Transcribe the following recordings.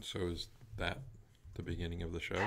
So is that the beginning of the show?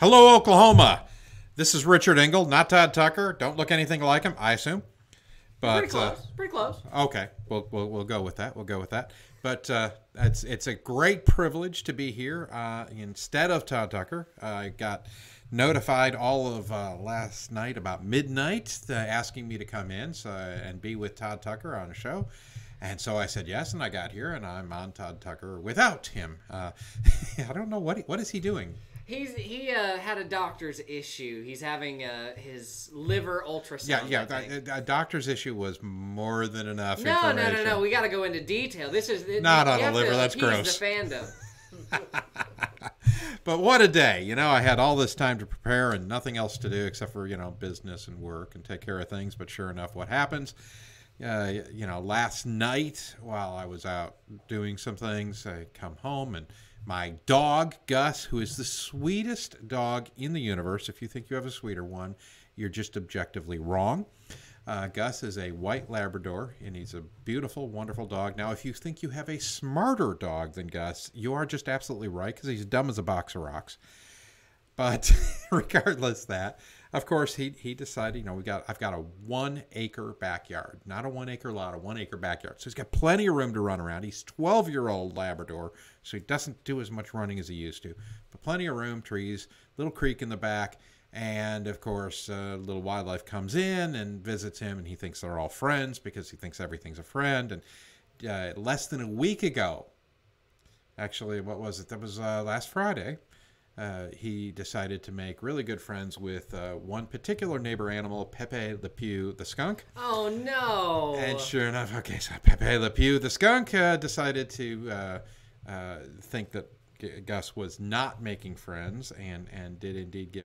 Hello, Oklahoma. This is Richard Engle, not Todd Tucker. Don't look anything like him, I assume. But pretty close. Pretty close. Okay, we'll go with that. We'll go with that. But it's a great privilege to be here instead of Todd Tucker. I got notified all of last night about midnight asking me to come in and be with Todd Tucker on a show. And so I said yes, and I got here, and I'm on Todd Tucker without him. I don't know what is he doing. He had a doctor's issue. He's having his liver ultrasound. Yeah. A doctor's issue was more than enough. No. We got to go into detail. This is not on a liver. That's gross. The fandom. But what a day! I had all this time to prepare and nothing else to do except for business and work and take care of things. But sure enough, what happens? Last night while I was out doing some things, I come home and my dog, Gus, who is the sweetest dog in the universe. If you think you have a sweeter one, you're just objectively wrong. Gus is a white Labrador, and he's a beautiful, wonderful dog. Now, if you think you have a smarter dog than Gus, you are just absolutely right, because he's dumb as a box of rocks. But regardless of that, of course, he decided, I've got a 1 acre backyard, not a 1 acre lot, a 1 acre backyard. So he's got plenty of room to run around. He's 12-year-old Labrador, so he doesn't do as much running as he used to. But plenty of room, trees, little creek in the back. And, of course, little wildlife comes in and visits him, and he thinks they're all friends because he thinks everything's a friend. And less than a week ago, actually, what was it? That was last Friday. He decided to make really good friends with one particular neighbor animal, Pepe Le Pew, the skunk. Oh, no. And sure enough, okay, so Pepe Le Pew, the skunk, decided to think that Gus was not making friends and did indeed get.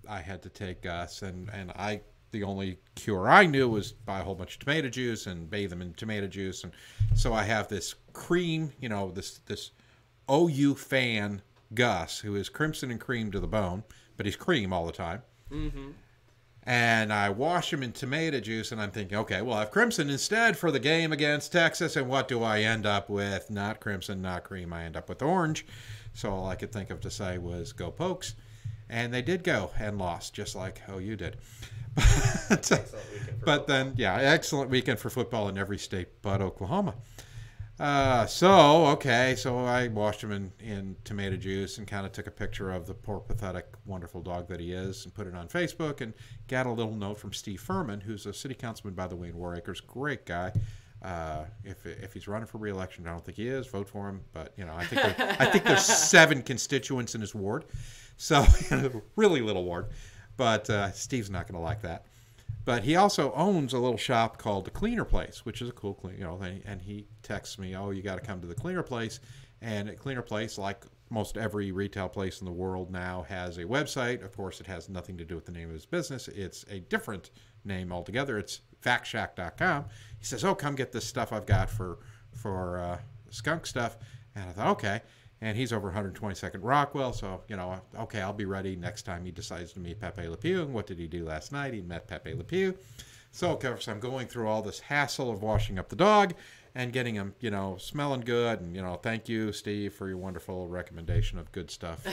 I had to take Gus, and I the only cure I knew was buy a whole bunch of tomato juice and bathe them in tomato juice. And so I have this cream, this OU fan, Gus, who is crimson and cream to the bone, but he's cream all the time. Mm-hmm. And I wash him in tomato juice, and I'm thinking, okay, well, I have crimson instead for the game against Texas, and what do I end up with? Not crimson, not cream. I end up with orange. So all I could think of to say was go Pokes. And they did go and lost, just like OU did. But then, yeah, excellent weekend for football in every state but Oklahoma. So I washed him in tomato juice and kind of took a picture of the poor, pathetic, wonderful dog that he is and put it on Facebook and got a little note from Steve Furman, who's a city councilman, by the way, in War Acres. Great guy. If he's running for re-election, I don't think he is. Vote for him. But, I think there's 7 constituents in his ward. So, really little ward. But Steve's not going to like that. But he also owns a little shop called The Cleaner Place, which is a cool clean, and he texts me, oh, you got to come to The Cleaner Place. And at Cleaner Place, like most every retail place in the world now, has a website. Of course, it has nothing to do with the name of his business. It's a different name altogether. It's factshack.com. He says, oh, come get this stuff I've got for skunk stuff. And I thought, okay. And he's over 122nd Rockwell, so, okay, I'll be ready next time he decides to meet Pepe Le Pew. And what did he do last night? He met Pepe Le Pew. So, of course, I'm going through all this hassle of washing up the dog and getting him, smelling good. And, thank you, Steve, for your wonderful recommendation of good stuff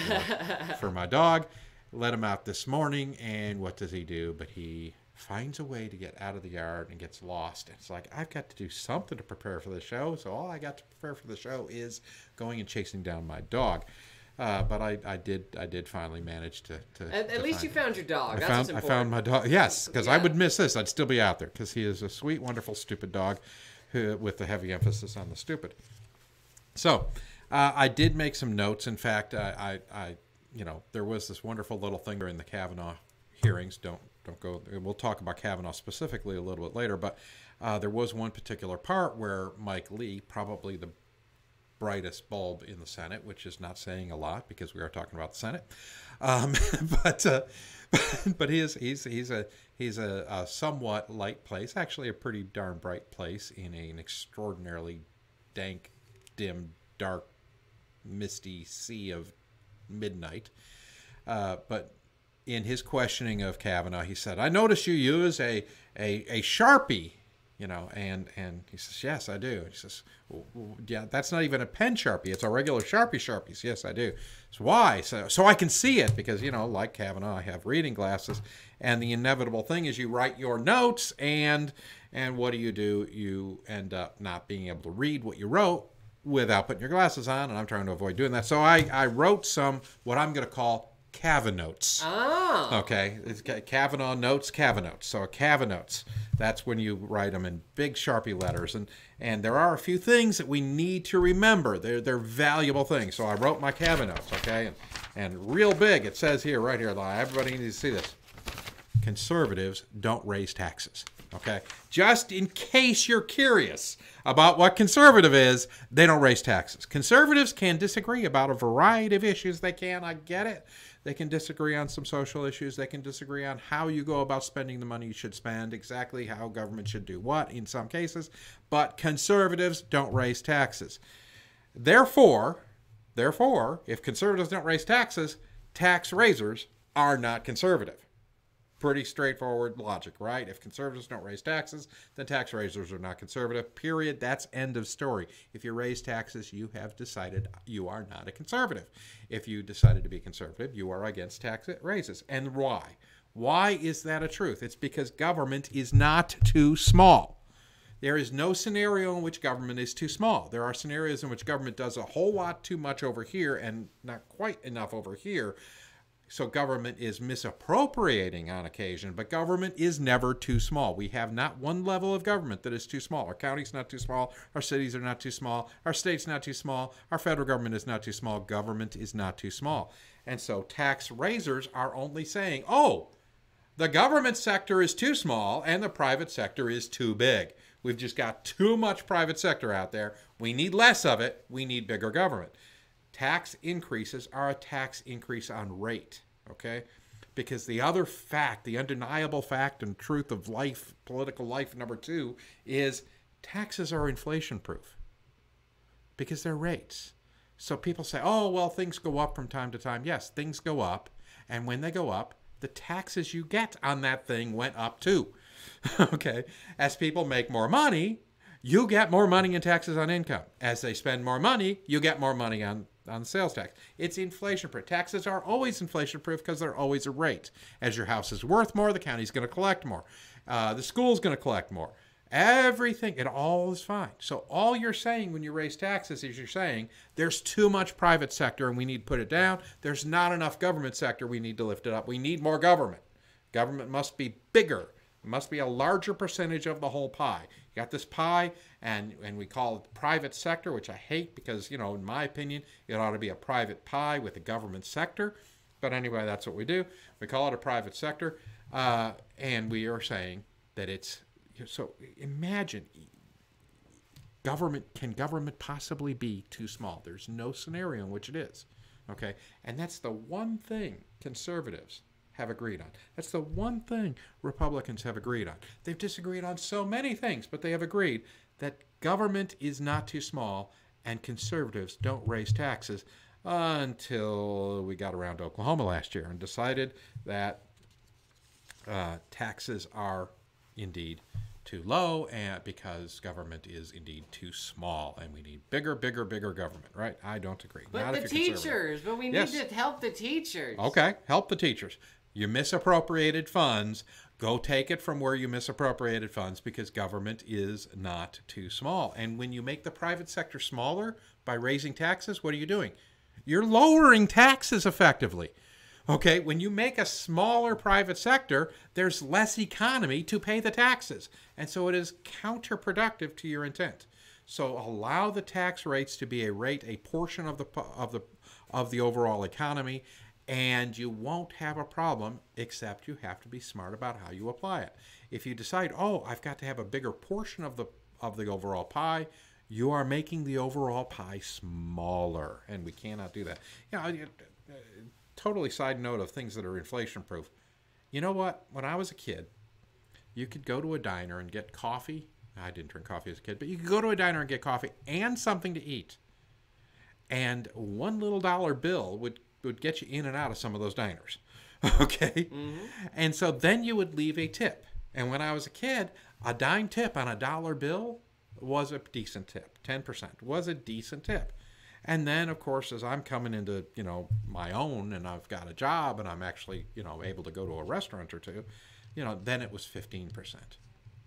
for my dog. Let him out this morning, and what does he do? But he finds a way to get out of the yard and gets lost. It's like, I've got to do something to prepare for the show, so all I got to prepare for the show is going and chasing down my dog. But I did finally manage to at least you found your dog. I found my dog. Yes, because I would miss this. I'd still be out there because he is a sweet, wonderful, stupid dog with a heavy emphasis on the stupid. So I did make some notes. In fact, I there was this wonderful little thing during the Kavanaugh hearings. Don't go. We'll talk about Kavanaugh specifically a little bit later, but there was one particular part where Mike Lee, probably the brightest bulb in the Senate, which is not saying a lot because we are talking about the Senate, but he's a somewhat light place, actually a pretty darn bright place in an extraordinarily dank, dim, dark, misty sea of midnight, but in his questioning of Kavanaugh, he said, I noticed you use a Sharpie, and he says, yes, I do. He says, well, yeah, that's not even a pen Sharpie. It's a regular Sharpies. Yes, I do. So why? So I can see it because, like Kavanaugh, I have reading glasses, and the inevitable thing is you write your notes, and what do? You end up not being able to read what you wrote without putting your glasses on, and I'm trying to avoid doing that. So I wrote some, what I'm going to call Kavanotes. Oh. Okay. It's Kavanaugh notes, Kavanotes. So a Kavanotes, that's when you write them in big Sharpie letters. And there are a few things that we need to remember. They're valuable things. So I wrote my Kavanotes, okay? And real big, it says here, right here, everybody needs to see this. Conservatives don't raise taxes. Okay? Just in case you're curious about what conservative is, they don't raise taxes. Conservatives can disagree about a variety of issues. They can, I get it. They can disagree on some social issues. They can disagree on how you go about spending the money you should spend, exactly how government should do what in some cases. But conservatives don't raise taxes. Therefore, if conservatives don't raise taxes, tax raisers are not conservative. Pretty straightforward logic, right? If conservatives don't raise taxes, then tax raisers are not conservative, period. That's end of story. If you raise taxes, you have decided you are not a conservative. If you decided to be conservative, you are against tax raises. And why? Why is that a truth? It's because government is not too small. There is no scenario in which government is too small. There are scenarios in which government does a whole lot too much over here and not quite enough over here. So government is misappropriating on occasion, but government is never too small. We have not one level of government that is too small. Our county's not too small. Our cities are not too small. Our state's not too small. Our federal government is not too small. Government is not too small. And so tax raisers are only saying, oh, the government sector is too small and the private sector is too big. We've just got too much private sector out there. We need less of it. We need bigger government. Tax increases are a tax increase on rate, okay? Because the other fact, the undeniable fact and truth of life, political life number 2, is taxes are inflation proof because they're rates. So people say, oh, well, things go up from time to time. Yes, things go up. And when they go up, the taxes you get on that thing went up too. Okay? As people make more money, you get more money in taxes on income. As they spend more money, you get more money on sales tax. It's inflation proof. Taxes are always inflation proof because they're always a rate. As your house is worth more, the county's going to collect more. The school's going to collect more. Everything, it all is fine. So all you're saying when you raise taxes is you're saying there's too much private sector and we need to put it down. There's not enough government sector. We need to lift it up. We need more government. Government must be bigger. It must be a larger percentage of the whole pie. You got this pie, and we call it private sector, which I hate because, you know, in my opinion, it ought to be a private pie with a government sector. But anyway, that's what we do. We call it a private sector, and we are saying that it's... So imagine, can government possibly be too small? There's no scenario in which it is. Okay? And that's the one thing conservatives have agreed on. That's the one thing Republicans have agreed on. They've disagreed on so many things, but they have agreed that government is not too small and conservatives don't raise taxes until we got around to Oklahoma last year and decided that taxes are indeed too low and because government is indeed too small and we need bigger government, right? I don't agree. But Not the teachers, but we need to help the teachers. Okay, help the teachers. You misappropriated funds, go take it from where you misappropriated funds because government is not too small. And when you make the private sector smaller by raising taxes, what are you doing? You're lowering taxes effectively. Okay, when you make a smaller private sector, there's less economy to pay the taxes. And so it is counterproductive to your intent. So allow the tax rates to be a portion of the overall economy, and you won't have a problem, except you have to be smart about how you apply it. If you decide, oh, I've got to have a bigger portion of the overall pie, you are making the overall pie smaller, and we cannot do that. You know, totally side note of things that are inflation proof. You know what? When I was a kid, you could go to a diner and get coffee. I didn't drink coffee as a kid, but you could go to a diner and get coffee and something to eat. And one little dollar bill would get you in and out of some of those diners. Okay? Mm-hmm. And so then you would leave a tip. And when I was a kid, a dime tip on a dollar bill was a decent tip. 10% was a decent tip. And then, of course, as I'm coming into, you know, my own and I've got a job and I'm actually, you know, able to go to a restaurant or two, you know, then it was 15%.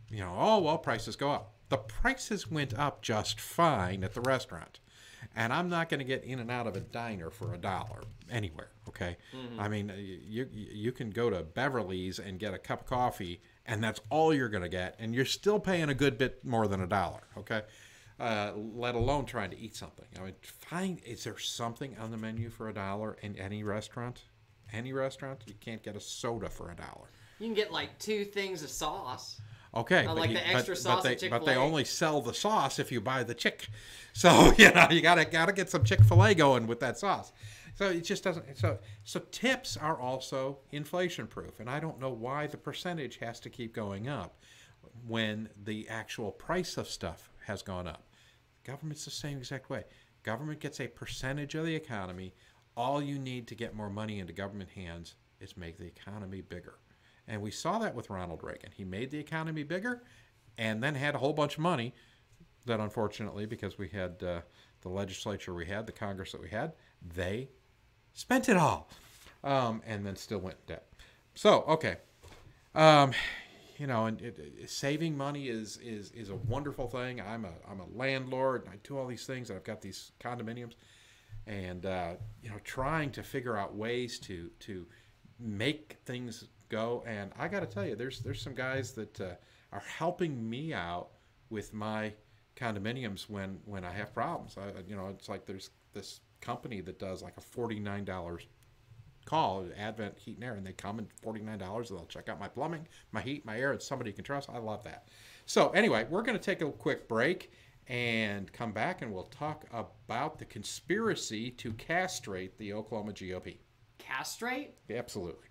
You know, oh, well, prices go up. The prices went up just fine at the restaurant. And I'm not going to get in and out of a diner for $1 anywhere, okay? Mm-hmm. I mean, you can go to Beverly's and get a cup of coffee, and that's all you're going to get, and you're still paying a good bit more than $1, okay? Let alone trying to eat something. I mean, is there something on the menu for $1 in any restaurant? Any restaurant? You can't get a soda for $1. You can get like 2 things of sauce. Okay, like the extra sauce at Chick-fil-A. But they only sell the sauce if you buy the chick. So you know you gotta get some Chick-fil-A going with that sauce. So it just doesn't. So tips are also inflation proof, and I don't know why the percentage has to keep going up when the actual price of stuff has gone up. Government's the same exact way. Government gets a percentage of the economy. All you need to get more money into government hands is make the economy bigger. And we saw that with Ronald Reagan. He made the economy bigger and then had a whole bunch of money that unfortunately, because we had the legislature we had, the Congress that we had, they spent it all and then still went in debt. So, okay. You know, and saving money is a wonderful thing. I'm a landlord, and I do all these things, and I've got these condominiums. And, you know, trying to figure out ways to make things go. And I got to tell you, there's some guys that are helping me out with my condominiums when I have problems. You know, it's like there's this company that does like a $49 call, Advent Heat and Air, and they come in $49 and they'll check out my plumbing, my heat, my air. It's somebody you can trust. I love that. So anyway, we're going to take a quick break and come back and we'll talk about the conspiracy to castrate the Oklahoma GOP. Castrate? Absolutely.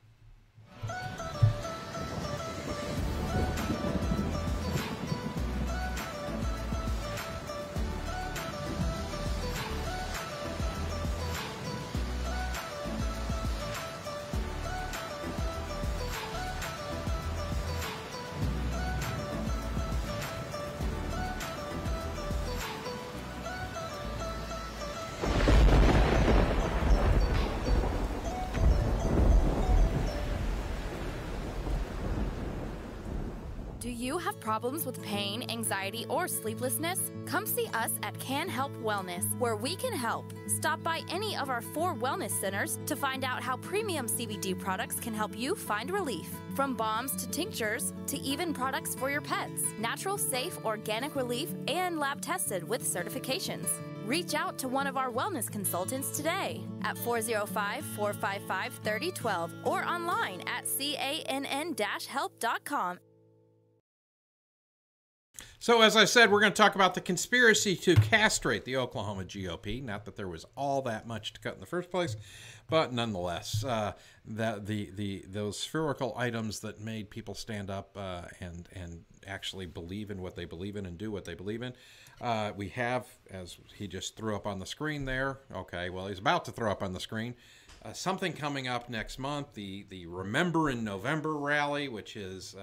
Do you have problems with pain, anxiety, or sleeplessness? Come see us at Can Help Wellness, where we can help. Stop by any of our 4 wellness centers to find out how premium CBD products can help you find relief. From balms to tinctures to even products for your pets. Natural, safe, organic relief and lab tested with certifications. Reach out to one of our wellness consultants today at 405-455-3012 or online at cann-help.com. So, as I said, we're going to talk about the conspiracy to castrate the Oklahoma GOP. Not that there was all that much to cut in the first place, but nonetheless, those spherical items that made people stand up and actually believe in what they believe in and do what they believe in. We have, as he just threw up on the screen there. Okay, well, he's about to throw up on the screen. Something coming up next month, the Remember in November rally, which is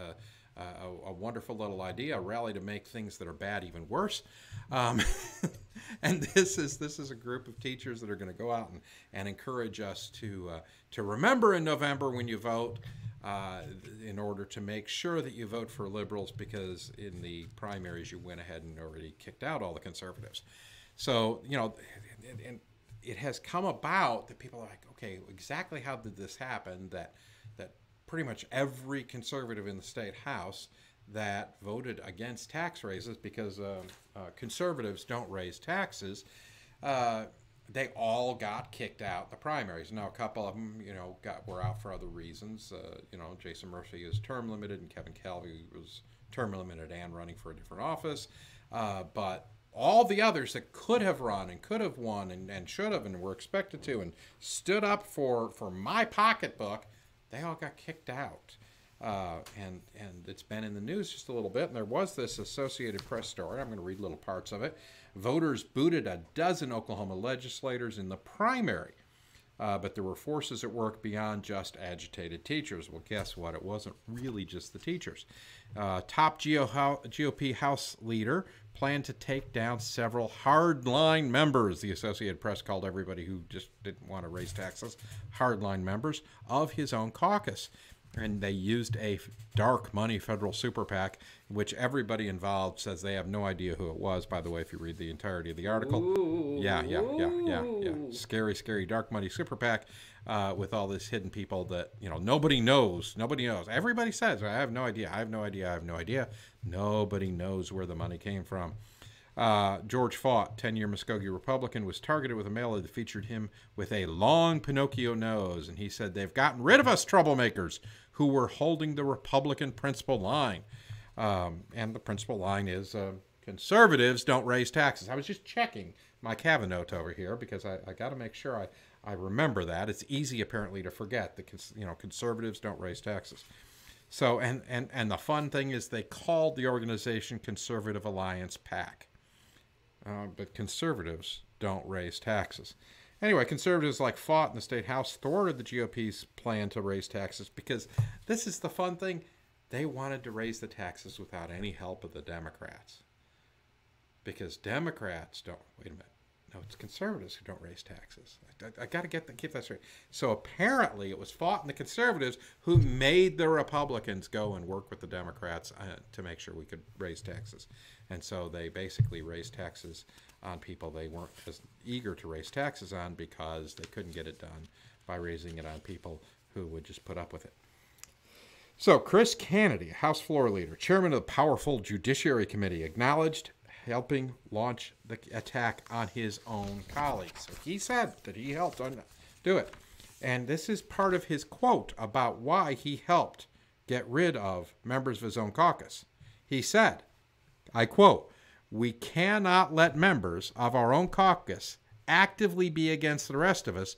a wonderful little idea, a rally to make things that are bad even worse. And this is a group of teachers that are going to go out and encourage us to remember in November when you vote, in order to make sure that you vote for liberals, because in the primaries you went ahead and already kicked out all the conservatives. So, you know, and it has come about that people are like, okay, exactly how did this happen, that pretty much every conservative in the state house that voted against tax raises, because conservatives don't raise taxes, they all got kicked out in the primaries. Now, a couple of them, you know, were out for other reasons. You know, Jason Murphy is term limited, and Kevin Calvi was term limited and running for a different office. But all the others that could have run and could have won and should have and were expected to and stood up for my pocketbook, they all got kicked out. And it's been in the news just a little bit. And there was this Associated Press story. I'm going to read little parts of it. Voters booted a dozen Oklahoma legislators in the primary. But there were forces at work beyond just agitated teachers. Well, guess what? It wasn't really just the teachers. Top GOP House leader planned to take down several hardline members. The Associated Press called everybody who just didn't want to raise taxes hardline members of his own caucus. And they used a dark money federal super PAC, which everybody involved says they have no idea who it was. By the way, if you read the entirety of the article, yeah. Scary, scary dark money super PAC with all this hidden people that, you know, nobody knows. Nobody knows. Everybody says, I have no idea. I have no idea. I have no idea. Nobody knows where the money came from. George Faught, 10-year Muskogee Republican, was targeted with a mailer that featured him with a long Pinocchio nose. And he said, they've gotten rid of us troublemakers who were holding the Republican principal line. And the principal line is conservatives don't raise taxes. I was just checking my Kavanaugh note over here because I got to make sure I remember that. It's easy, apparently, to forget that, you know, conservatives don't raise taxes. So, and the fun thing is they called the organization Conservative Alliance PAC. But conservatives don't raise taxes. Anyway, conservatives like Faught in the state house thwarted the GOP's plan to raise taxes because this is the fun thing. They wanted to raise the taxes without any help of the Democrats. Because Democrats don't, wait a minute. No, it's conservatives who don't raise taxes. I got to keep that straight. So apparently it was Faught and the conservatives who made the Republicans go and work with the Democrats to make sure we could raise taxes. And so they basically raised taxes on people they weren't as eager to raise taxes on because they couldn't get it done by raising it on people who would just put up with it. So Chris Kennedy, House Floor Leader, Chairman of the powerful Judiciary Committee, acknowledged helping launch the attack on his own colleagues. So he said that he helped do it. And this is part of his quote about why he helped get rid of members of his own caucus. He said, I quote, "We cannot let members of our own caucus actively be against the rest of us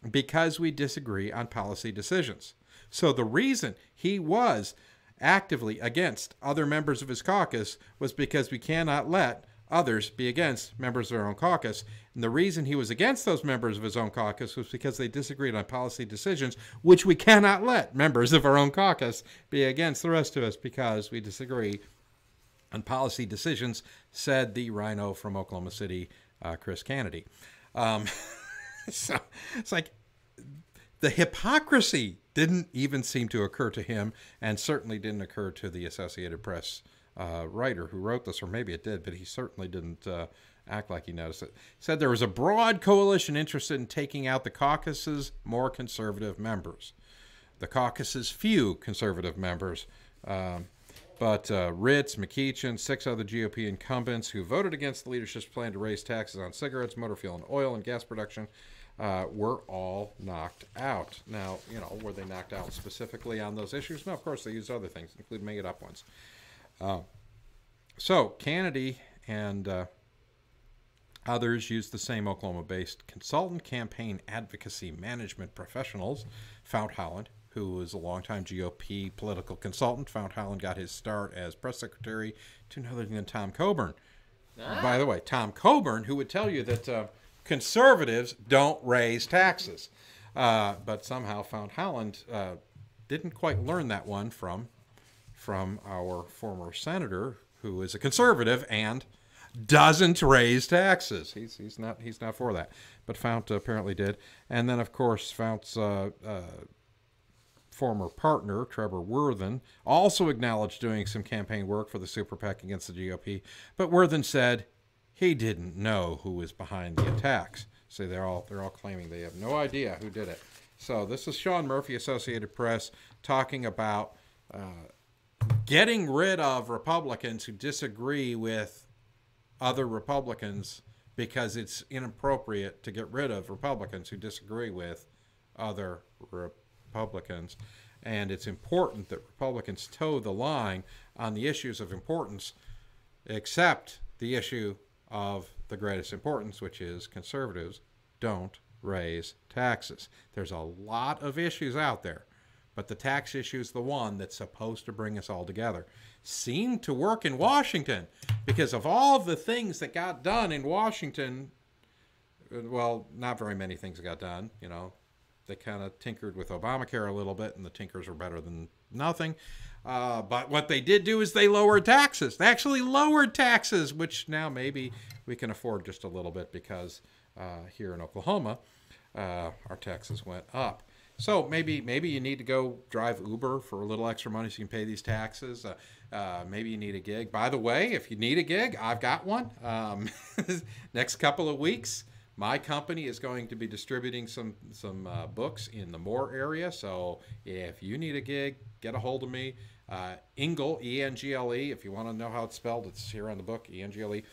because we disagree on policy decisions. So the reason he was actively against other members of his caucus was because we cannot let others be against members of their own caucus. And the reason he was against those members of his own caucus was because they disagreed on policy decisions, which we cannot let members of our own caucus be against the rest of us because we disagree on policy decisions, said the rhino from Oklahoma City, Chris Kennedy. So it's like the hypocrisy didn't even seem to occur to him, and certainly didn't occur to the Associated Press writer who wrote this, or maybe it did, but he certainly didn't act like he noticed it. He said there was a broad coalition interested in taking out the caucus's more conservative members. The caucus's few conservative members, but Ritz, McEachin, 6 other GOP incumbents who voted against the leadership's plan to raise taxes on cigarettes, motor fuel, and oil and gas production were all knocked out. Now, were they knocked out specifically on those issues? No, of course, they used other things, including made-up ones. So Kennedy and others used the same Oklahoma-based consultant campaign advocacy management professionals. Fount Holland, who was a longtime GOP political consultant. Fount Holland got his start as press secretary to none other than Tom Coburn. By the way, Tom Coburn, who would tell you that conservatives don't raise taxes. But somehow Fount Holland didn't quite learn that one from our former senator, who is a conservative and doesn't raise taxes. He's not for that. But Fount apparently did. And then, of course, Fount's former partner, Trevor Worthen, also acknowledged doing some campaign work for the super PAC against the GOP. But Worthen said he didn't know who was behind the attacks. So they're all claiming they have no idea who did it. So this is Sean Murphy, Associated Press, talking about getting rid of Republicans who disagree with other Republicans, because it's inappropriate to get rid of Republicans who disagree with other Republicans. And it's important that Republicans toe the line on the issues of importance, except the issue of the greatest importance, which is conservatives don't raise taxes. There's a lot of issues out there, but the tax issue is the one that's supposed to bring us all together. Seemed to work in Washington, because of all the things that got done in Washington, well, not very many things got done. They kind of tinkered with Obamacare a little bit, and the tinkers were better than nothing. But what they did do is they lowered taxes. They actually lowered taxes, which now maybe we can afford just a little bit, because here in Oklahoma, our taxes went up. So maybe you need to go drive Uber for a little extra money so you can pay these taxes. Maybe you need a gig. By the way, if you need a gig, I've got one. Next couple of weeks, my company is going to be distributing some books in the Moore area. So if you need a gig, get a hold of me. Engle, E-N-G-L-E. If you want to know how it's spelled, it's here on the book, E-N-G-L-E.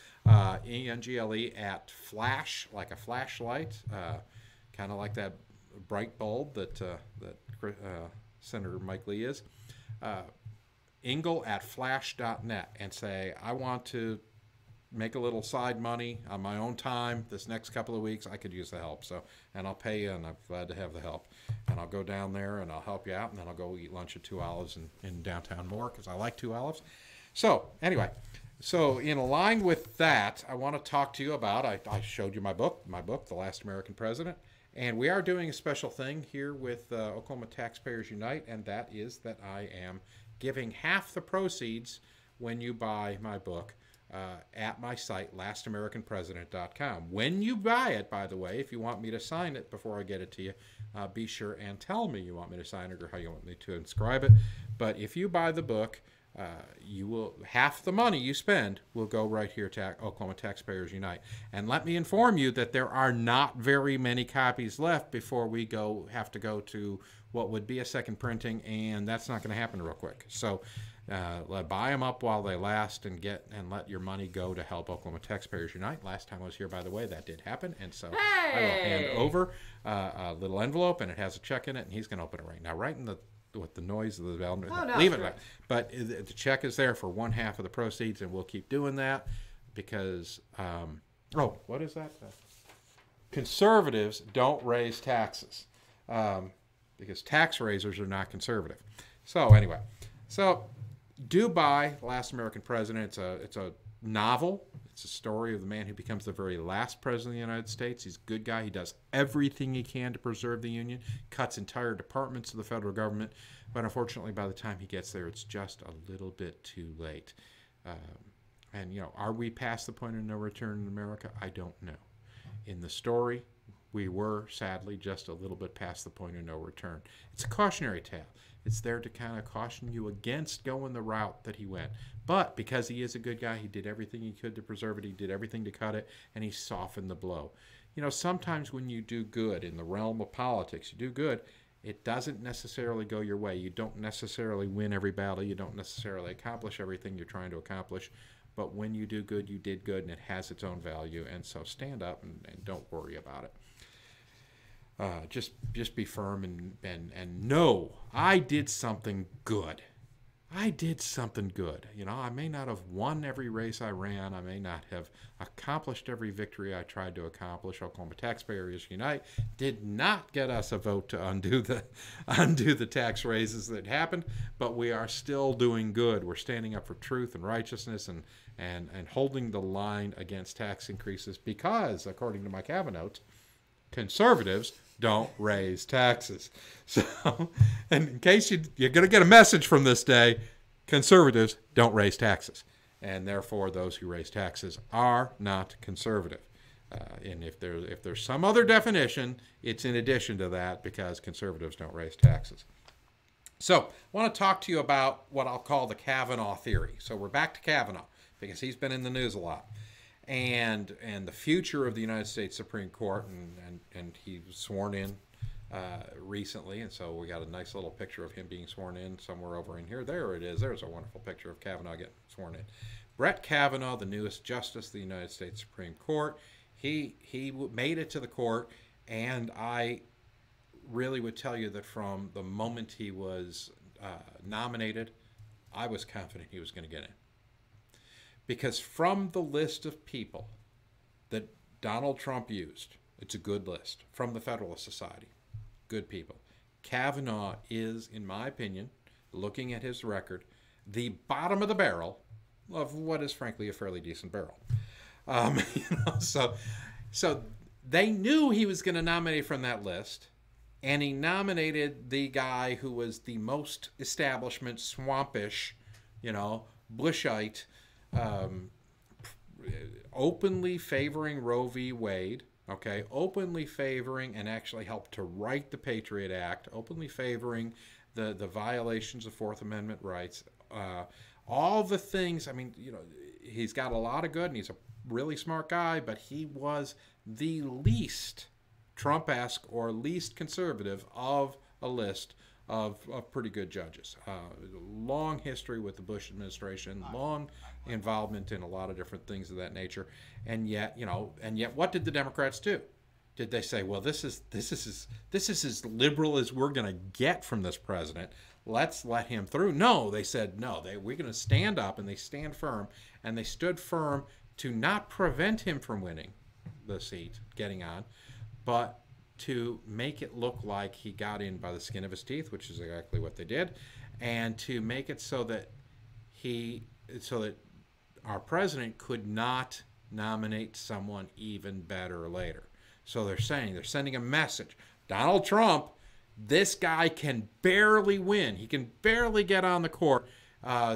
E-N-G-L-E at Flash, like a flashlight, kind of like that bright bulb that Senator Mike Lee is. Engle at flash.net, and say, I want to make a little side money on my own time this next couple of weeks. I could use the help. And I'll pay you, and I'm glad to have the help. And I'll go down there and I'll help you out, and then I'll go eat lunch at 2 Olives in downtown Moore, because I like 2 Olives. So anyway, in line with that, I want to talk to you about, I showed you my book, The Last American President. And we are doing a special thing here with Oklahoma Taxpayers Unite, and that is that I am giving half the proceeds when you buy my book at my site, lastamericanpresident.com. When you buy it, by the way, if you want me to sign it before I get it to you, be sure and tell me you want me to sign it or how you want me to inscribe it. But if you buy the book, half the money you spend will go right here to Oklahoma Taxpayers Unite. And let me inform you that there are not very many copies left before we have to go to what would be a second printing, and that's not going to happen real quick. So buy them up while they last, and let your money go to help Oklahoma Taxpayers Unite. Last time I was here, by the way, that did happen, and so I will hand over a little envelope, and it has a check in it, and he's going to open it right now, right in with the noise of the bell. Leave it right. But the check is there for 1/2 of the proceeds, and we'll keep doing that because, what is that? Conservatives don't raise taxes. because tax raisers are not conservative. So anyway, so Dubai, Last American President, it's a novel. It's a story of the man who becomes the very last president of the United States. He's a good guy. He does everything he can to preserve the Union, cuts entire departments of the federal government. But unfortunately, by the time he gets there, it's just a little bit too late. And, you know, are we past the point of no return in America? I don't know. In the story, we were, sadly, just a little bit past the point of no return. It's a cautionary tale. It's there to kind of caution you against going the route that he went. But because he is a good guy, he did everything he could to preserve it. He did everything to cut it, and he softened the blow. You know, sometimes when you do good in the realm of politics, you do good, it doesn't necessarily go your way. You don't necessarily win every battle. You don't necessarily accomplish everything you're trying to accomplish. But when you do good, you did good, and it has its own value. And so stand up and don't worry about it. Just be firm and know I did something good. I did something good. You know, I may not have won every race I ran. I may not have accomplished every victory I tried to accomplish. Oklahoma Taxpayers Unite did not get us a vote to undo the tax raises that happened, but we are still doing good. We're standing up for truth and righteousness and holding the line against tax increases because, according to my Kavanaugh notes, conservatives don't raise taxes. So, and in case you're going to get a message from this day, conservatives don't raise taxes. And therefore, those who raise taxes are not conservative. And if there's some other definition, it's in addition to that, because conservatives don't raise taxes. So I want to talk to you about what I'll call the Kavanaugh theory. So we're back to Kavanaugh, because he's been in the news a lot. And the future of the United States Supreme Court, and he was sworn in recently, and so we got a nice little picture of him being sworn in somewhere over in here. There it is. There's a wonderful picture of Kavanaugh getting sworn in. Brett Kavanaugh, the newest justice of the United States Supreme Court, he made it to the court, and I really would tell you that from the moment he was nominated, I was confident he was going to get in. Because from the list of people that Donald Trump used, it's a good list, from the Federalist Society, good people, Kavanaugh is, in my opinion, looking at his record, the bottom of the barrel of what is, frankly, a fairly decent barrel. So they knew he was going to nominate from that list, and he nominated the guy who was the most establishment, swampish, Bushite, openly favoring Roe v. Wade, openly favoring and actually helped to write the Patriot Act, openly favoring the violations of Fourth Amendment rights, all the things. I mean, he's got a lot of good, and he's a really smart guy, but he was the least Trump-esque or least conservative of a list of pretty good judges. Long history with the Bush administration, long involvement in a lot of different things of that nature, and yet what did the Democrats do? Did they say, well, this is as liberal as we're going to get from this president, let's let him through? No, they said no. We're going to stand up, and they stand firm, and they stood firm to not prevent him from winning the seat, getting on, but to make it look like he got in by the skin of his teeth, which is exactly what they did, and to make it so that our president could not nominate someone even better later. So they're sending a message. Donald Trump, this guy can barely win. He can barely get on the court.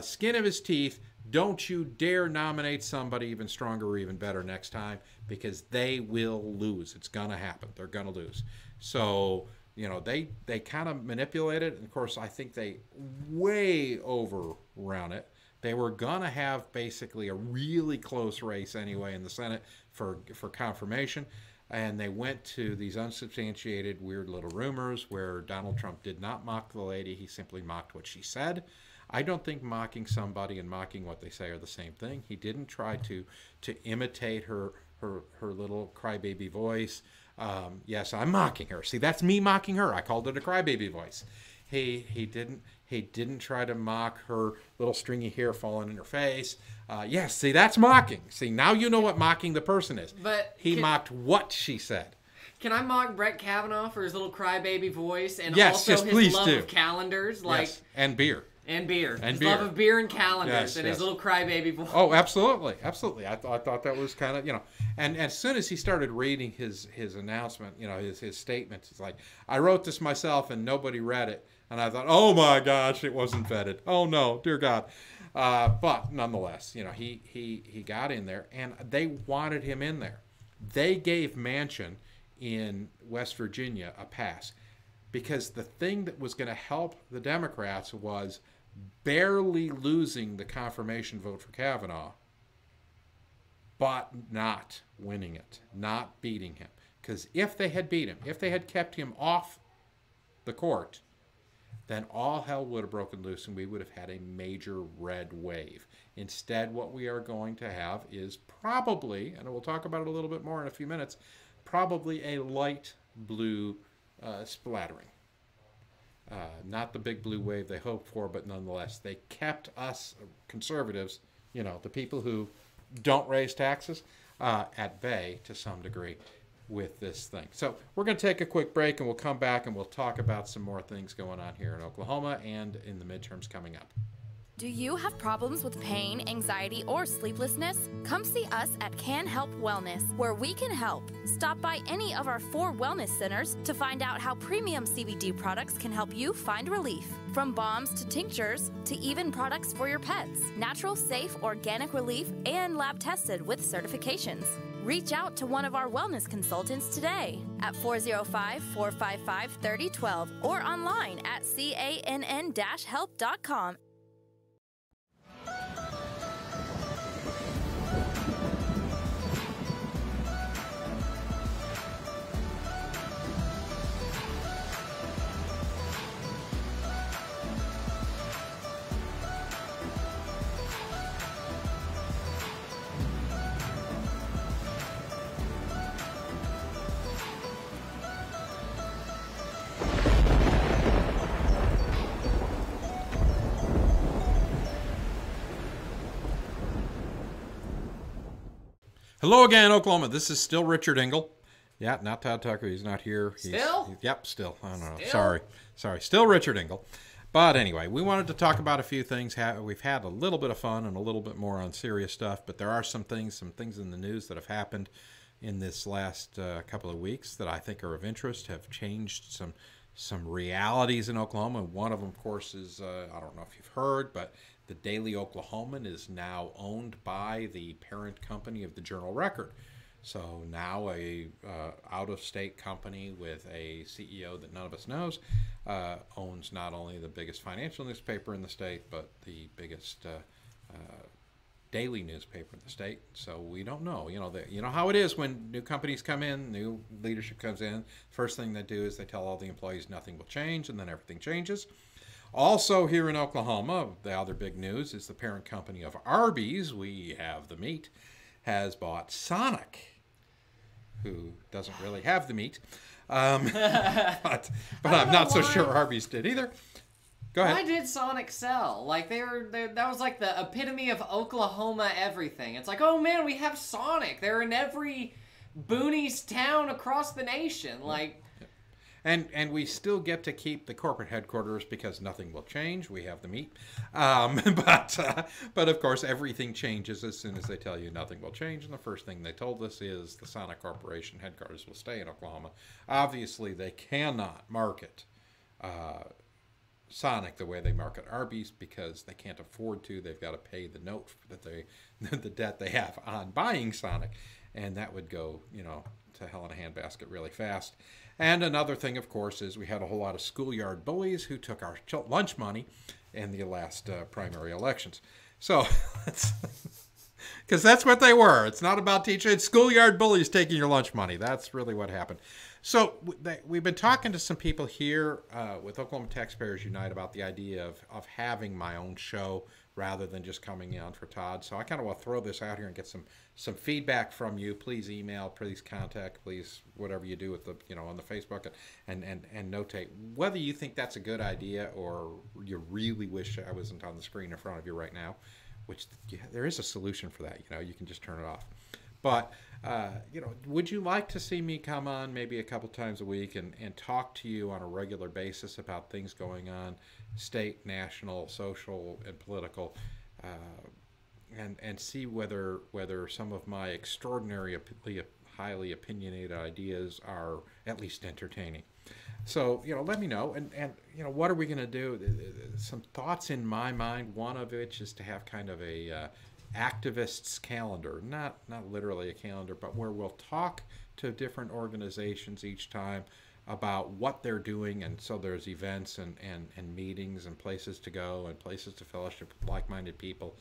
Skin of his teeth. Don't you dare nominate somebody even stronger or even better next time, because they will lose. It's going to happen. They're going to lose. So, they kind of manipulate it. And, of course, I think they way overrun it. They were going to have basically a really close race anyway in the Senate for confirmation. And they went to these unsubstantiated weird little rumors where Donald Trump did not mock the lady. He simply mocked what she said. I don't think mocking somebody and mocking what they say are the same thing. He didn't try to imitate her little crybaby voice. Yes, I'm mocking her. See, that's me mocking her. I called it a crybaby voice. He didn't try to mock her little stringy hair falling in her face. Yes, see, that's mocking. See, now you know what mocking the person is. But he mocked what she said. Can I mock Brett Kavanaugh for his little crybaby voice and Yes, also yes, his please love do. of calendars, like Yes, and beer. and beer, And his beer. love of beer and calendars, Yes, and yes. his little crybaby voice. Oh, absolutely, absolutely. I thought that was kind of, you know, and as soon as he started reading his announcement, you know, his statements, he's like, I wrote this myself and nobody read it, and I thought, oh my gosh, it wasn't vetted. Oh no, dear God. But nonetheless, you know, he got in there, and they wanted him in there. They gave Manchin in West Virginia a pass because the thing that was going to help the Democrats was barely losing the confirmation vote for Kavanaugh, but not winning it, not beating him. Because if they had beat him, if they had kept him off the court, then all hell would have broken loose and we would have had a major red wave. Instead, what we are going to have is probably, and we'll talk about it a little bit more in a few minutes, probably a light blue splattering. Not the big blue wave they hoped for, but nonetheless, they kept us conservatives, you know, the people who don't raise taxes, at bay to some degree with this thing. So we're going to take a quick break, and we'll come back and we'll talk about some more things going on here in Oklahoma and in the midterms coming up. Do you have problems with pain, anxiety, or sleeplessness? Come see us at Can Help Wellness, where we can help. Stop by any of our 4 wellness centers to find out how premium CBD products can help you find relief. From balms to tinctures to even products for your pets. Natural, safe, organic relief and lab tested with certifications. Reach out to one of our wellness consultants today at 405-455-3012 or online at cann-help.com. Hello again, Oklahoma. This is still Richard Engle. Yeah, not Todd Tucker. He's not here. Still? Yep, still. I don't know. Still? Sorry. Still Richard Engle. But anyway, we wanted to talk about a few things. We've had a little bit of fun and a little bit more on serious stuff, but there are some things in the news that have happened in this last couple of weeks that I think are of interest, have changed some realities in Oklahoma. One of them, of course, is, I don't know if you've heard, but the Daily Oklahoman is now owned by the parent company of the Journal Record. So now a out-of-state company with a CEO that none of us knows owns not only the biggest financial newspaper in the state, but the biggest daily newspaper in the state. So we don't know. You know how it is when new companies come in, new leadership comes in. First thing they do is they tell all the employees nothing will change, and then everything changes. Also here in Oklahoma, the other big news is the parent company of Arby's, we have the meat, has bought Sonic, who doesn't really have the meat. But I'm not so sure Arby's did either. Go ahead. Why did Sonic sell? Like that was like the epitome of Oklahoma everything. It's like, oh man, we have Sonic. They're in every boonies town across the nation. Like. And we still get to keep the corporate headquarters because nothing will change. We have the meat. But of course, everything changes as soon as they tell you nothing will change. And the first thing they told us is the Sonic Corporation headquarters will stay in Oklahoma. Obviously, they cannot market Sonic the way they market Arby's because they can't afford to. They've got to pay the note that the debt they have on buying Sonic. And that would go, to hell in a handbasket really fast. And another thing, of course, is we had a whole lot of schoolyard bullies who took our lunch money in the last primary elections. So, because that's what they were. It's not about teaching. It's schoolyard bullies taking your lunch money. That's really what happened. So we've been talking to some people here with Oklahoma Taxpayers Unite about the idea of having my own show rather than just coming in for Todd. So I kind of want to throw this out here and get some feedback from you. Please email, please contact, please whatever you do with the on the Facebook and notate whether you think that's a good idea or you really wish I wasn't on the screen in front of you right now, which there is a solution for that. You can just turn it off. But, would you like to see me come on maybe a couple times a week and talk to you on a regular basis about things going on, state, national, social, and political, and see whether some of my extraordinary, highly opinionated ideas are at least entertaining? So, let me know. And what are we going to do? Some thoughts in my mind, one of which is to have kind of a activists calendar, not literally a calendar, but where we'll talk to different organizations each time about what they're doing. And so there's events and meetings and places to go and places to fellowship with like-minded people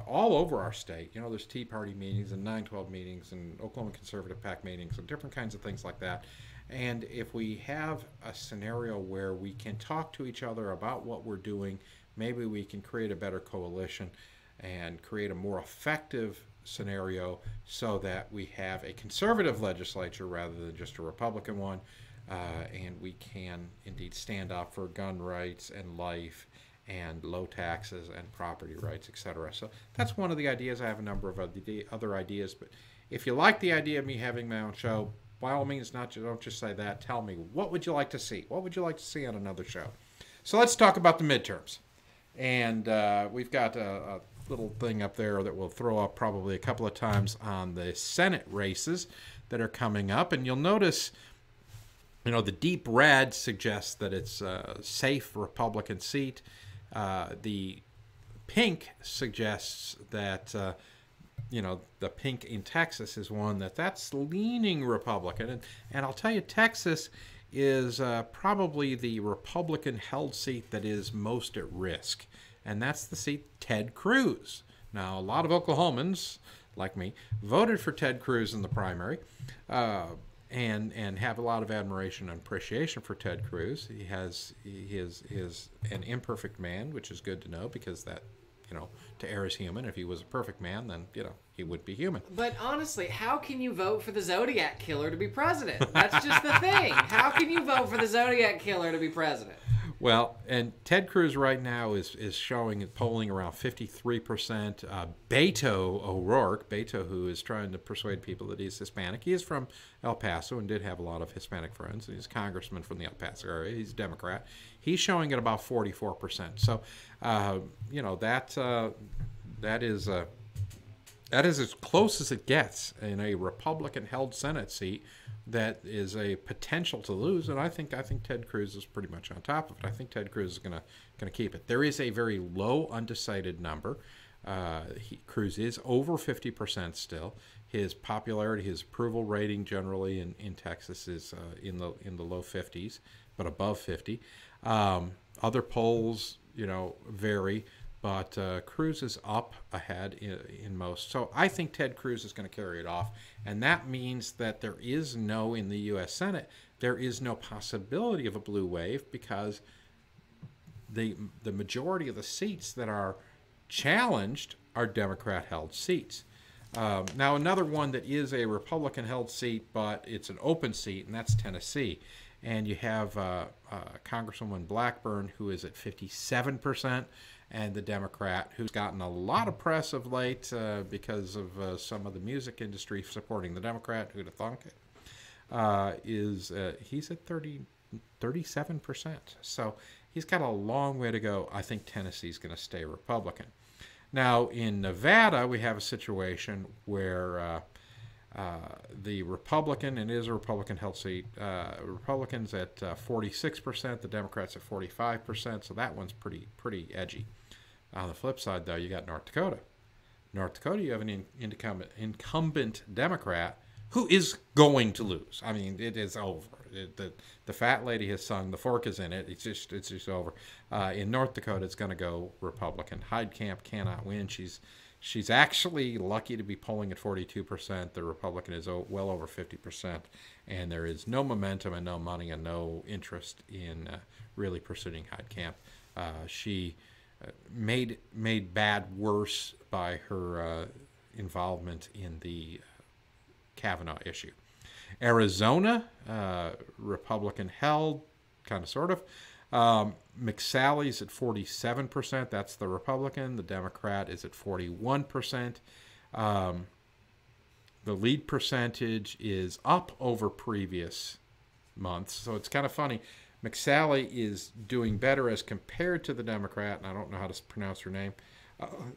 all over our state. There's Tea Party meetings and 912 meetings and Oklahoma Conservative PAC meetings and different kinds of things like that. And if we have a scenario where we can talk to each other about what we're doing, maybe we can create a better coalition and create a more effective scenario so that we have a conservative legislature rather than just a Republican one, and we can indeed stand up for gun rights and life and low taxes and property rights, etc. So that's one of the ideas. I have a number of other ideas, but if you like the idea of me having my own show, by all means, don't just say that. Tell me, what would you like to see? What would you like to see on another show? So let's talk about the midterms. And we've got a little thing up there that we'll throw up probably a couple of times on the Senate races that are coming up. And you'll notice, the deep red suggests that it's a safe Republican seat. The pink suggests that, the pink in Texas is one that's leaning Republican. And I'll tell you, Texas is probably the Republican-held seat that is most at risk. And that's the seat Ted Cruz. Now, a lot of Oklahomans, like me, voted for Ted Cruz in the primary and have a lot of admiration and appreciation for Ted Cruz. He is an imperfect man, which is good to know because that, to err is human. If he was a perfect man, then, he would be human. But honestly, how can you vote for the Zodiac Killer to be president? That's just the thing. How can you vote for the Zodiac Killer to be president? Well, and Ted Cruz right now is polling around 53%. Beto O'Rourke, who is trying to persuade people that he's Hispanic. He is from El Paso and did have a lot of Hispanic friends. He's a congressman from the El Paso area. He's a Democrat. He's showing at about 44%. So, that is as close as it gets in a Republican-held Senate seat that is a potential to lose, and I think Ted Cruz is pretty much on top of it. I think Ted Cruz is going to keep it. There is a very low undecided number. Cruz is over 50% still. His popularity, his approval rating generally in Texas is in the low 50s, but above 50. Other polls, vary. But Cruz is up ahead in most. So I think Ted Cruz is going to carry it off. And that means that in the U.S. Senate, there is no possibility of a blue wave because the majority of the seats that are challenged are Democrat-held seats. Now, another one that is a Republican-held seat, but it's an open seat, and that's Tennessee. And you have Congresswoman Blackburn, who is at 57%. And the Democrat, who's gotten a lot of press of late because of some of the music industry supporting the Democrat, who'd have thunk it, he's at 37%. So he's got a long way to go. I think Tennessee's going to stay Republican. Now, in Nevada, we have a situation where the Republican, and it is a Republican-held seat, Republicans at 46%, the Democrats at 45%, so that one's pretty edgy. On the flip side, though, you got North Dakota. North Dakota, you have an incumbent Democrat who is going to lose. I mean, it is over. The fat lady has sung. The fork is in it. It's just over. In North Dakota, it's going to go Republican. Heidkamp cannot win. She's actually lucky to be polling at 42%. The Republican is well over 50%, and there is no momentum and no money and no interest in really pursuing Heidkamp. She made bad worse by her involvement in the Kavanaugh issue. Arizona, Republican held, kind of sort of. McSally's at 47%. That's the Republican. The Democrat is at 41%. The lead percentage is up over previous months. So it's kind of funny. McSally is doing better as compared to the Democrat, and I don't know how to pronounce her name,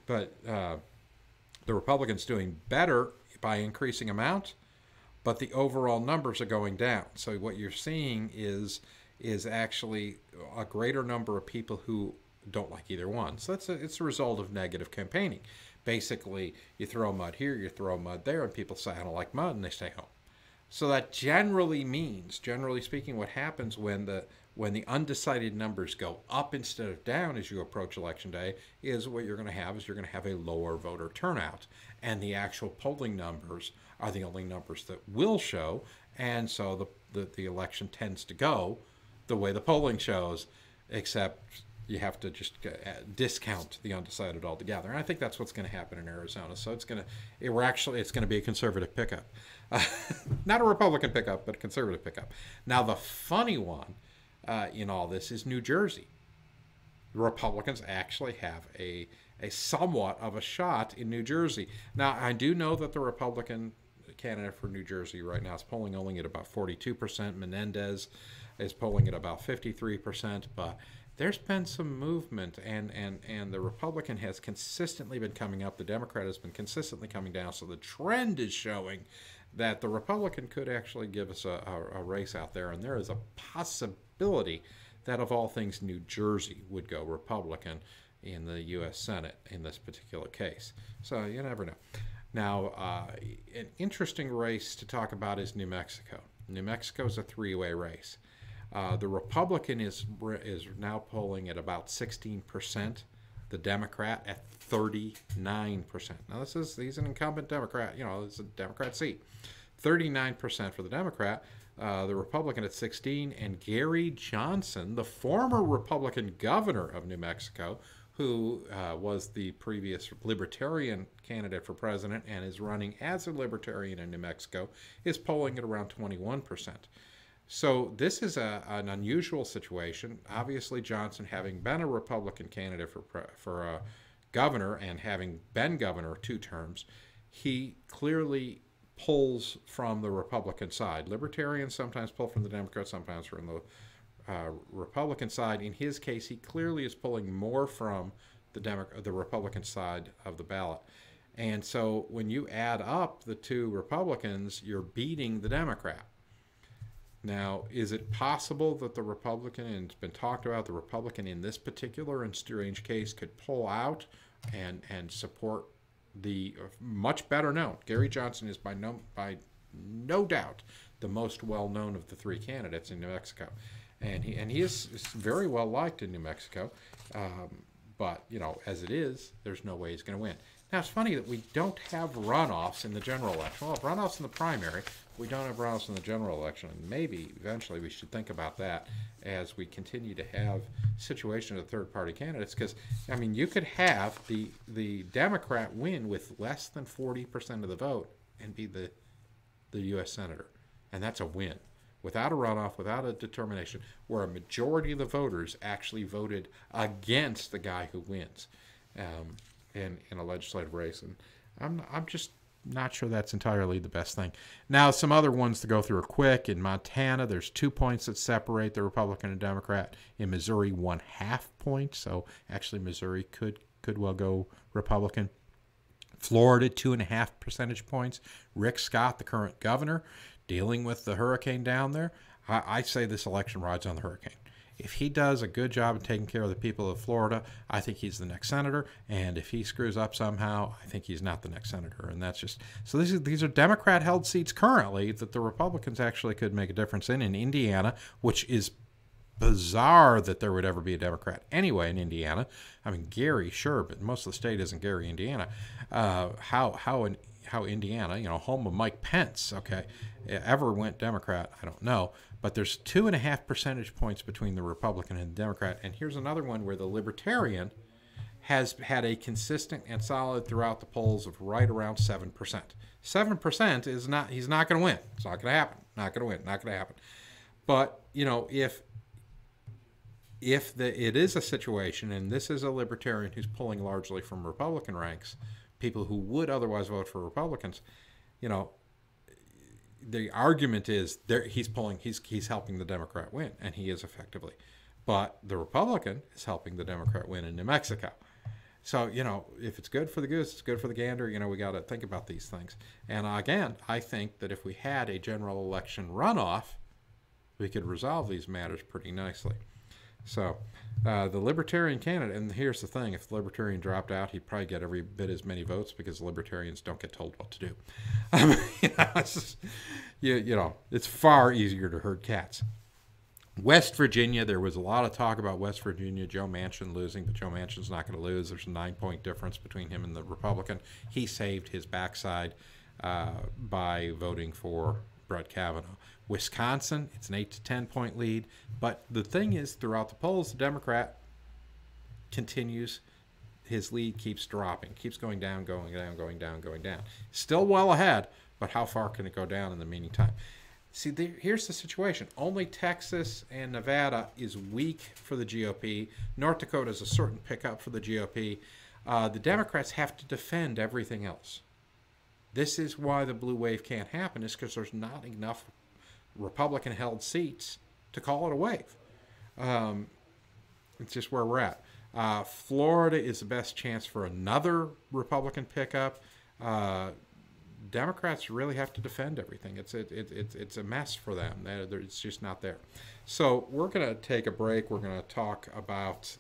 but the Republican's doing better by increasing amount, but the overall numbers are going down. So what you're seeing is actually a greater number of people who don't like either one. So it's a result of negative campaigning. Basically, you throw mud here, you throw mud there, and people say, I don't like mud, and they stay home. So that generally means, generally speaking, what happens when the undecided numbers go up instead of down as you approach Election Day is what you're going to have a lower voter turnout. And the actual polling numbers are the only numbers that will show, and so the election tends to go the way the polling shows, except you have to just discount the undecided altogether. And I think that's what's going to happen in Arizona. So it's going to be a conservative pickup. Not a Republican pickup, but a conservative pickup. Now, the funny one in all this is New Jersey. The Republicans actually have a somewhat of a shot in New Jersey. Now, I do know that the Republican candidate for New Jersey right now is polling only at about 42%. Menendez is polling at about 53%, but there's been some movement, and the Republican has consistently been coming up. The Democrat has been consistently coming down. So the trend is showing that the Republican could actually give us a race out there, and there is a possibility that, of all things, New Jersey would go Republican in the U.S. Senate in this particular case. So you never know. Now, an interesting race to talk about is New Mexico. New Mexico is a three-way race. The Republican is now polling at about 16%. The Democrat at 39%. Now, he's an incumbent Democrat. It's a Democrat seat. 39% for the Democrat. The Republican at 16%. And Gary Johnson, the former Republican governor of New Mexico, who was the previous Libertarian candidate for president and is running as a Libertarian in New Mexico, is polling at around 21%. So this is an unusual situation. Obviously, Johnson, having been a Republican candidate for governor and having been governor 2 terms, he clearly pulls from the Republican side. Libertarians sometimes pull from the Democrats, sometimes from the Republican side. In his case, he clearly is pulling more from the Republican side of the ballot. And so when you add up the 2 Republicans, you're beating the Democrat. Now, is it possible that the Republican, and it's been talked about, the Republican in this particular and strange case could pull out and support the much better known? Gary Johnson is by no doubt the most well-known of the 3 candidates in New Mexico. And he is very well liked in New Mexico. But, as it is, there's no way he's going to win. Now, it's funny that we don't have runoffs in the general election. Well, runoffs in the primary. We don't have runoffs in the general election. And maybe eventually we should think about that as we continue to have situations of third-party candidates. Because, you could have the Democrat win with less than 40% of the vote and be the U.S. Senator. And that's a win. Without a runoff, without a determination, where a majority of the voters actually voted against the guy who wins in a legislative race. And I'm just not sure that's entirely the best thing. Now, some other ones to go through are quick. In Montana, there's 2 points that separate the Republican and Democrat. In Missouri, 1/2 point. So actually, Missouri could well go Republican. Florida, 2.5 percentage points. Rick Scott, the current governor, dealing with the hurricane down there. I say this election rides on the hurricane. If he does a good job of taking care of the people of Florida, I think he's the next senator. And if he screws up somehow, I think he's not the next senator. And that's just so. These are Democrat-held seats currently that the Republicans actually could make a difference in. In Indiana, which is bizarre that there would ever be a Democrat anyway in Indiana. Gary, sure, but most of the state isn't Gary, Indiana. How Indiana, home of Mike Pence, ever went Democrat, I don't know. But there's 2.5 percentage points between the Republican and the Democrat. And here's another one where the Libertarian has had a consistent and solid throughout the polls of right around 7%. 7% is not, he's not going to win. It's not going to happen. Not going to win. Not going to happen. But, if it is a situation, and this is a Libertarian who's pulling largely from Republican ranks, people who would otherwise vote for Republicans, you know, the argument is there he's helping the Democrat win, and he is effectively. But the Republican is helping the Democrat win in New Mexico. So, you know, if it's good for the goose, it's good for the gander. You know, we got to think about these things. And again, I think that if we had a general election runoff, we could resolve these matters pretty nicely. So, the Libertarian candidate, and here's the thing, if the Libertarian dropped out, he'd probably get every bit as many votes because Libertarians don't get told what to do. It's just, you know, it's far easier to herd cats. West Virginia, there was a lot of talk about West Virginia, Joe Manchin losing, but Joe Manchin's not going to lose. There's a 9-point difference between him and the Republican. He saved his backside by voting for Brett Kavanaugh. Wisconsin, it's an 8 to 10 point lead. But the thing is, throughout the polls, the Democrat continues. His lead keeps dropping, keeps going down, going down, going down, going down. Still well ahead, but how far can it go down in the meantime? See, here's the situation. Only Texas and Nevada is weak for the GOP. North Dakota is a certain pickup for the GOP. The Democrats have to defend everything else. This is why the blue wave can't happen, is because there's not enough Republican-held seats to call it a wave. It's just where we're at. Florida is the best chance for another Republican pickup. Democrats really have to defend everything. It's a mess for them. It's just not there. So we're going to take a break. We're going to talk about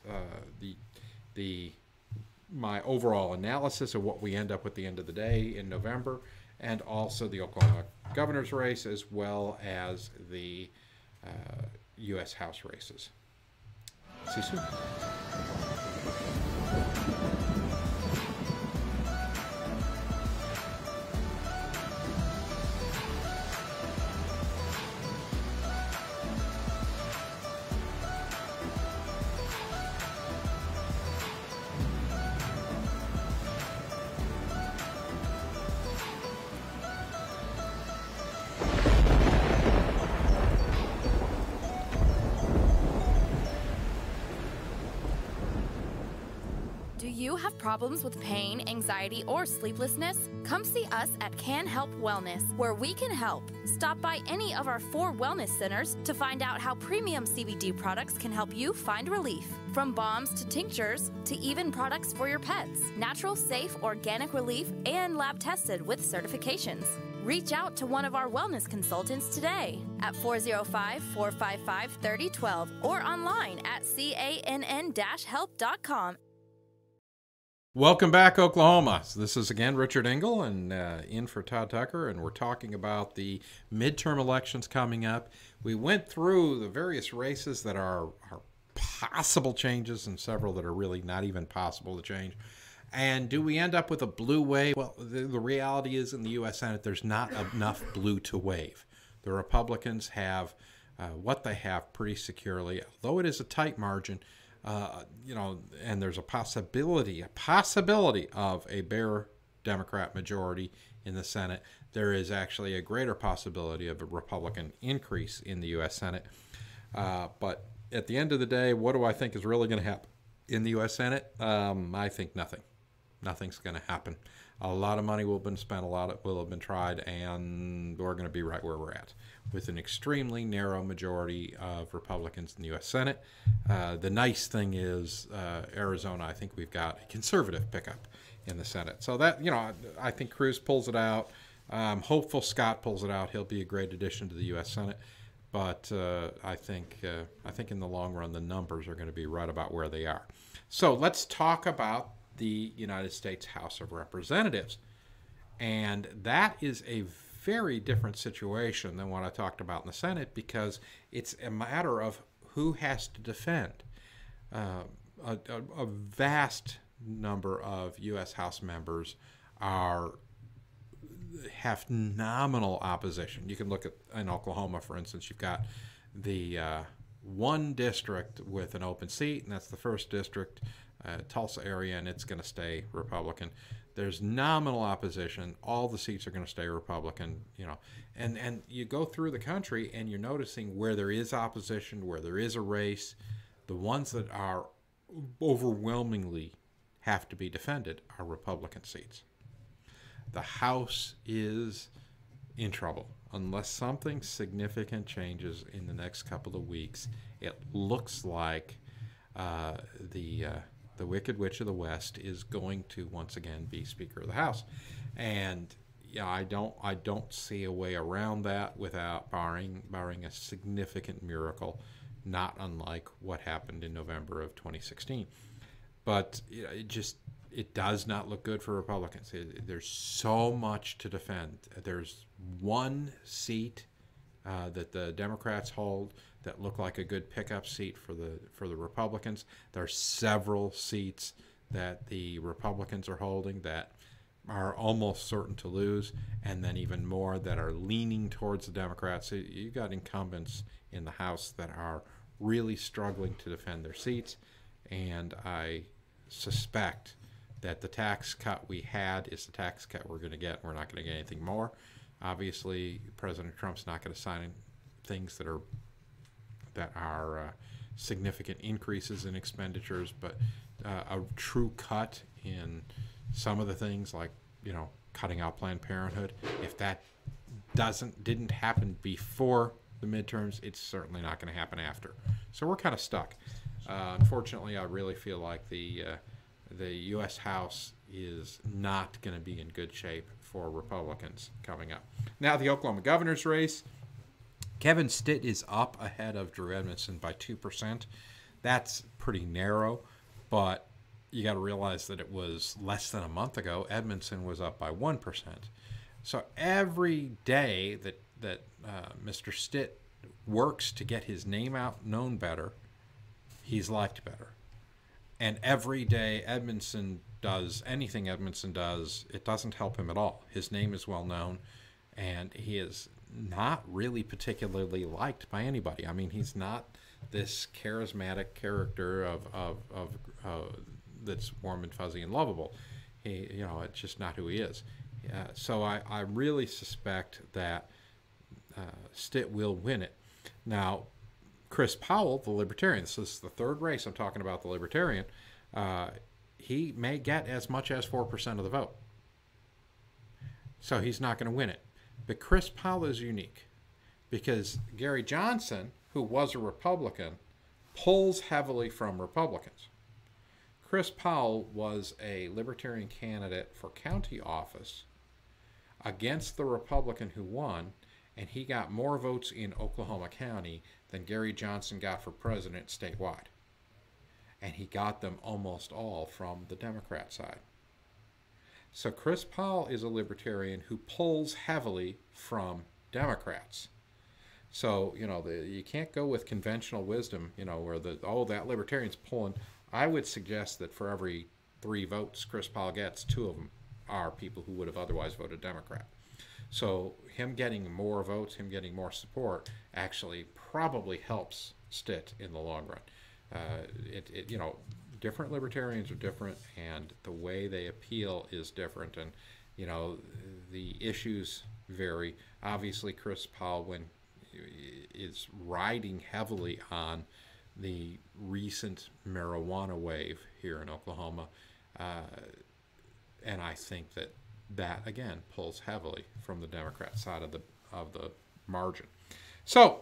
my overall analysis of what we end up with at the end of the day in November, and also the Oklahoma governor's race, as well as the U.S. House races. See you soon. Do you have problems with pain, anxiety, or sleeplessness? Come see us at Can Help Wellness, where we can help. Stop by any of our 4 wellness centers to find out how premium CBD products can help you find relief. From balms to tinctures to even products for your pets. Natural, safe, organic relief and lab tested with certifications. Reach out to one of our wellness consultants today at 405-455-3012 or online at cann-help.com. Welcome back, Oklahoma. So this is again Richard Engle, and in for Todd Tucker, and we're talking about the midterm elections coming up. We went through the various races that are possible changes and several that are really not even possible to change. And do we end up with a blue wave? Well, the reality is in the U.S. Senate, there's not enough blue to wave. The Republicans have what they have pretty securely, although it is a tight margin. You know, and there's a possibility of a bare Democrat majority in the Senate. There is actually a greater possibility of a Republican increase in the U.S. Senate. But at the end of the day, what do I think is really going to happen in the U.S. Senate? I think nothing. Nothing's going to happen. A lot of money will have been spent, a lot will have been tried, and we're going to be right where we're at, with an extremely narrow majority of Republicans in the U.S. Senate. The nice thing is Arizona, I think we've got a conservative pickup in the Senate. So that, you know, I think Cruz pulls it out. I'm hopeful Scott pulls it out. He'll be a great addition to the U.S. Senate. But I think in the long run, the numbers are going to be right about where they are. So let's talk about the United States House of Representatives. And that is a very different situation than what I talked about in the Senate, because it's a matter of who has to defend. A vast number of U.S. House members have nominal opposition. You can look at, in Oklahoma, for instance, you've got the one district with an open seat, and that's the first district, Tulsa area, and it's going to stay Republican. There's nominal opposition. All the seats are going to stay Republican, you know. And you go through the country and you're noticing where there is opposition, where there is a race, the ones that are overwhelmingly have to be defended are Republican seats. the House is in trouble. Unless something significant changes in the next couple of weeks, it looks like the Wicked Witch of the West is going to once again be Speaker of the House. And yeah, I don't see a way around that without barring a significant miracle, not unlike what happened in November of 2016. But it does not look good for Republicans. There's so much to defend. There's one seat that the Democrats hold that look like a good pickup seat for the Republicans. There are several seats that the Republicans are holding that are almost certain to lose, and then even more that are leaning towards the Democrats. So you've got incumbents in the House that are really struggling to defend their seats, and I suspect that the tax cut we had is the tax cut we're going to get. We're not going to get anything more. Obviously, President Trump's not going to sign things that are significant increases in expenditures, but a true cut in some of the things, like cutting out Planned Parenthood. If that didn't happen before the midterms, it's certainly not going to happen after. So we're kind of stuck. Unfortunately, I really feel like the U.S. House is not going to be in good shape for Republicans coming up. Now, the Oklahoma governor's race. Kevin Stitt is up ahead of Drew Edmondson by 2%. That's pretty narrow, but you got to realize that it was less than a month ago. Edmondson was up by 1%. So every day that Mr. Stitt works to get his name out known better, he's liked better. And every day Edmondson does anything Edmondson does, it doesn't help him at all. His name is well known, and he is not really particularly liked by anybody. I mean, he's not this charismatic character of that's warm and fuzzy and lovable. It's just not who he is. So I really suspect that Stitt will win it. Now, Chris Powell, the Libertarian, so this is the third race I'm talking about, the Libertarian, he may get as much as 4% of the vote. So he's not going to win it. But Chris Powell is unique because Gary Johnson, who was a Republican, pulls heavily from Republicans. Chris Powell was a Libertarian candidate for county office against the Republican who won, and he got more votes in Oklahoma County than Gary Johnson got for president statewide. And he got them almost all from the Democrat side. So Chris Powell is a Libertarian who pulls heavily from Democrats. So, you can't go with conventional wisdom, where that Libertarian's pulling. I would suggest that for every 3 votes Chris Powell gets, 2 of them are people who would have otherwise voted Democrat. So him getting more votes, him getting more support, actually probably helps Stitt in the long run. Different Libertarians are different, and the way they appeal is different, and the issues vary. Obviously, Chris Powell is riding heavily on the recent marijuana wave here in Oklahoma, and I think that again pulls heavily from the Democrat side of the margin. So,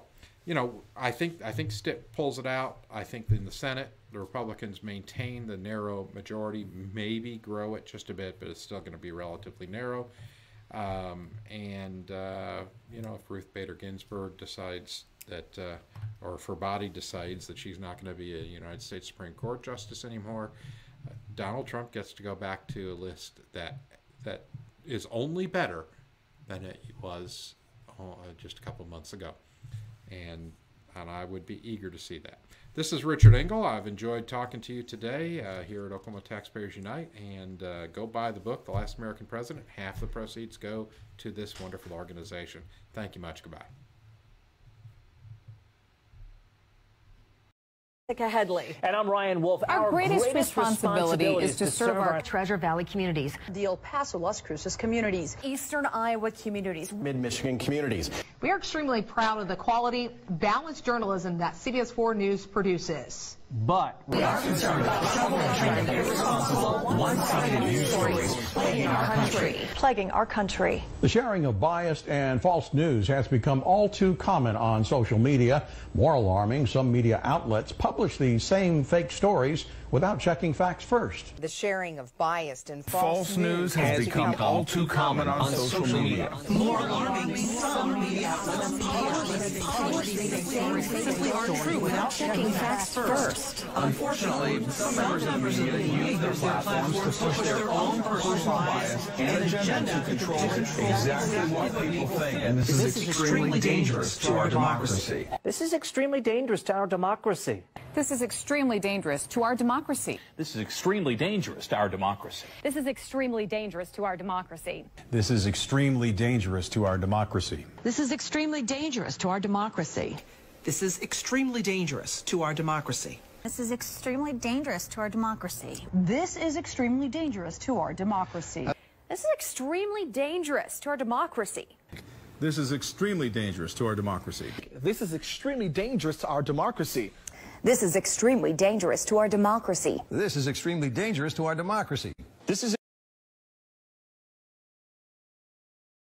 I think Stitt pulls it out. I think in the Senate, the Republicans maintain the narrow majority, maybe grow it just a bit, but it's still going to be relatively narrow. If Ruth Bader Ginsburg decides that, or if her body decides that she's not going to be a United States Supreme Court justice anymore, Donald Trump gets to go back to a list that is only better than it was just a couple months ago. And I would be eager to see that. This is Richard Engle. I've enjoyed talking to you today here at Oklahoma Taxpayers Unite. And go buy the book, The Last American President. Half the proceeds go to this wonderful organization. Thank you much. Goodbye. Headley. And I'm Ryan Wolf. Our greatest responsibility is to serve our Treasure Valley communities, the El Paso, Las Cruces communities, Eastern Iowa communities, Mid-Michigan communities. We are extremely proud of the quality, balanced journalism that CBS 4 News produces. But we are concerned about troubling and irresponsible, one-sided news stories plaguing our country. Plaguing our country. The sharing of biased and false news has become all too common on social media. More alarming, some media outlets publish these same fake stories without checking facts first. The sharing of biased and false news has become all too common on social media. More alarming, some media outlets publish these stories simply aren't true without checking facts first. Unfortunately, some members of the media use their platforms to push their own personal bias and agenda to control exactly what people think. And this is extremely dangerous to our democracy. This is extremely dangerous to our democracy. This is extremely dangerous to our democracy. This is extremely dangerous to our democracy. This is extremely dangerous to our democracy. This is extremely dangerous to our democracy. This is extremely dangerous to our democracy. This is extremely dangerous to our democracy. This is extremely dangerous to our democracy. This is extremely dangerous to our democracy. This is extremely dangerous to our democracy. This is extremely dangerous to our democracy. This is extremely dangerous to our democracy. This is extremely dangerous to our democracy. This is extremely dangerous to our democracy. This is